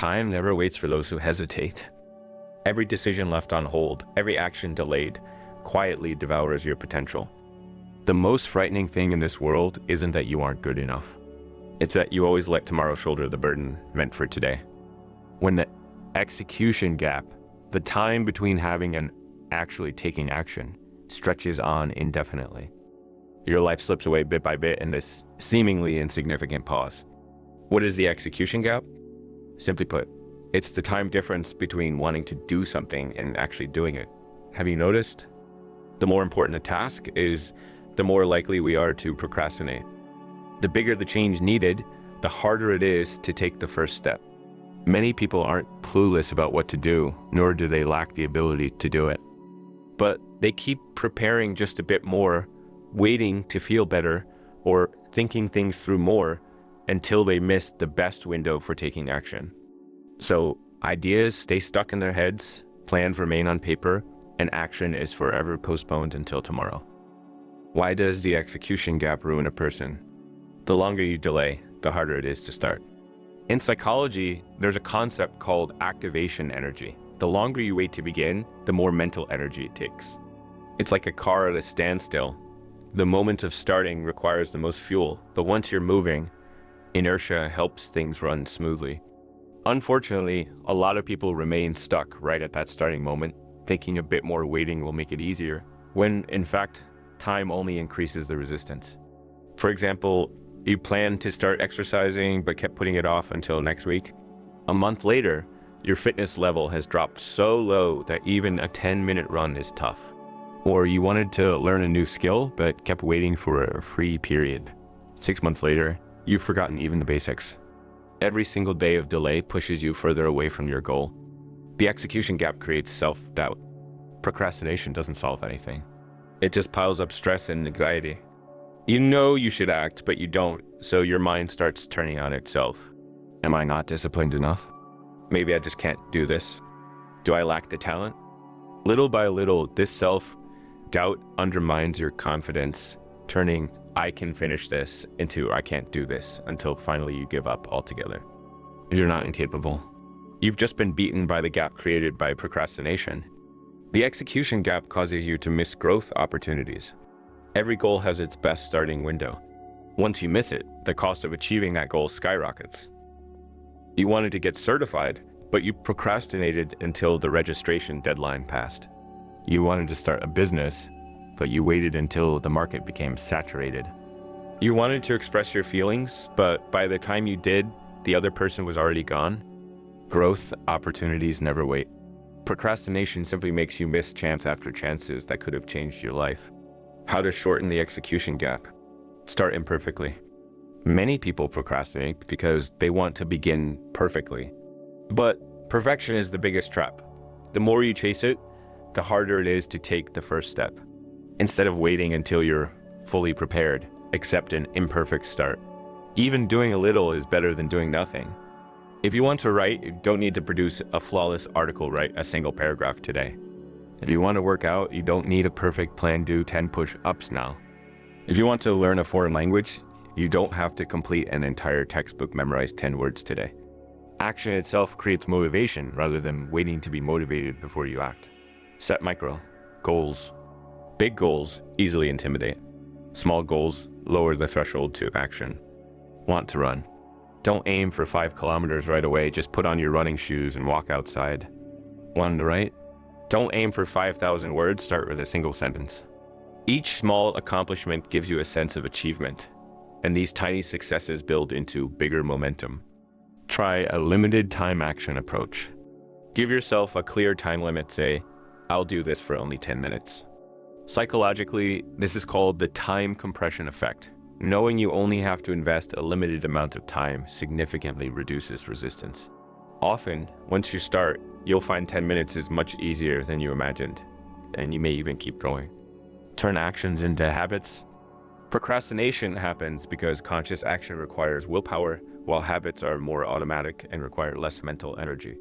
Time never waits for those who hesitate. Every decision left on hold, every action delayed, quietly devours your potential. The most frightening thing in this world isn't that you aren't good enough. It's that you always let tomorrow shoulder the burden meant for today. When the execution gap, the time between having and actually taking action, stretches on indefinitely, your life slips away bit by bit in this seemingly insignificant pause. What is the execution gap? Simply put, it's the time difference between wanting to do something and actually doing it. Have you noticed? The more important a task is, the more likely we are to procrastinate. The bigger the change needed, the harder it is to take the first step. Many people aren't clueless about what to do, nor do they lack the ability to do it. But they keep preparing just a bit more, waiting to feel better, or thinking things through more until they miss the best window for taking action. So ideas stay stuck in their heads, plans remain on paper, and action is forever postponed until tomorrow. Why does the execution gap ruin a person? The longer you delay, the harder it is to start. In psychology, there's a concept called activation energy. The longer you wait to begin, the more mental energy it takes. It's like a car at a standstill. The moment of starting requires the most fuel, but once you're moving, inertia helps things run smoothly. Unfortunately, a lot of people remain stuck right at that starting moment, thinking a bit more waiting will make it easier, when in fact, time only increases the resistance. For example, you plan to start exercising but kept putting it off until next week. A month later, your fitness level has dropped so low that even a 10-minute run is tough. Or you wanted to learn a new skill but kept waiting for a free period. 6 months later, you've forgotten even the basics. Every single day of delay pushes you further away from your goal. The execution gap creates self-doubt. Procrastination doesn't solve anything. It just piles up stress and anxiety. You know you should act, but you don't, so your mind starts turning on itself. Am I not disciplined enough? Maybe I just can't do this. Do I lack the talent? Little by little, this self-doubt undermines your confidence, turning "I can finish this" into "I can't do this," until finally you give up altogether. You're not incapable. You've just been beaten by the gap created by procrastination. The execution gap causes you to miss growth opportunities. Every goal has its best starting window. Once you miss it, the cost of achieving that goal skyrockets. You wanted to get certified, but you procrastinated until the registration deadline passed. You wanted to start a business, but you waited until the market became saturated. You wanted to express your feelings, but by the time you did, the other person was already gone. Growth opportunities never wait. Procrastination simply makes you miss chance after chances that could have changed your life. How to shorten the execution gap? Start imperfectly. Many people procrastinate because they want to begin perfectly. But perfection is the biggest trap. The more you chase it, the harder it is to take the first step. Instead of waiting until you're fully prepared, accept an imperfect start. Even doing a little is better than doing nothing. If you want to write, you don't need to produce a flawless article, write a single paragraph today. If you want to work out, you don't need a perfect plan, do 10 push-ups now. If you want to learn a foreign language, you don't have to complete an entire textbook, memorize 10 words today. Action itself creates motivation rather than waiting to be motivated before you act. Set micro goals. Big goals easily intimidate. Small goals lower the threshold to action. Want to run? Don't aim for 5 kilometers right away, just put on your running shoes and walk outside. Want to write? Don't aim for 5,000 words, start with a single sentence. Each small accomplishment gives you a sense of achievement, and these tiny successes build into bigger momentum. Try a limited time action approach. Give yourself a clear time limit, say, "I'll do this for only 10 minutes." Psychologically, this is called the time compression effect. Knowing you only have to invest a limited amount of time significantly reduces resistance. Often, once you start, you'll find 10 minutes is much easier than you imagined, and you may even keep going. Turn actions into habits. Procrastination happens because conscious action requires willpower, while habits are more automatic and require less mental energy.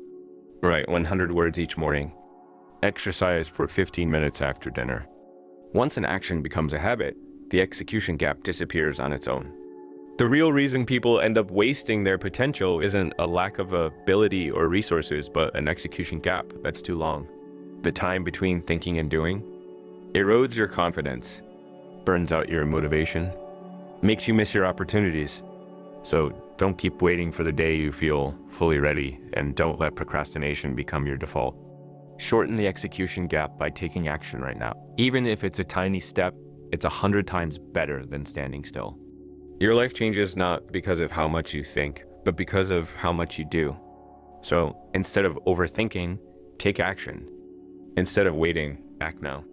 Write 100 words each morning. Exercise for 15 minutes after dinner. Once an action becomes a habit, the execution gap disappears on its own. The real reason people end up wasting their potential isn't a lack of ability or resources, but an execution gap that's too long. The time between thinking and doing erodes your confidence, burns out your motivation, makes you miss your opportunities. So don't keep waiting for the day you feel fully ready, and don't let procrastination become your default. Shorten the execution gap by taking action right now. Even if it's a tiny step, it's 100 times better than standing still. Your life changes not because of how much you think, but because of how much you do. So instead of overthinking, take action. Instead of waiting, act now.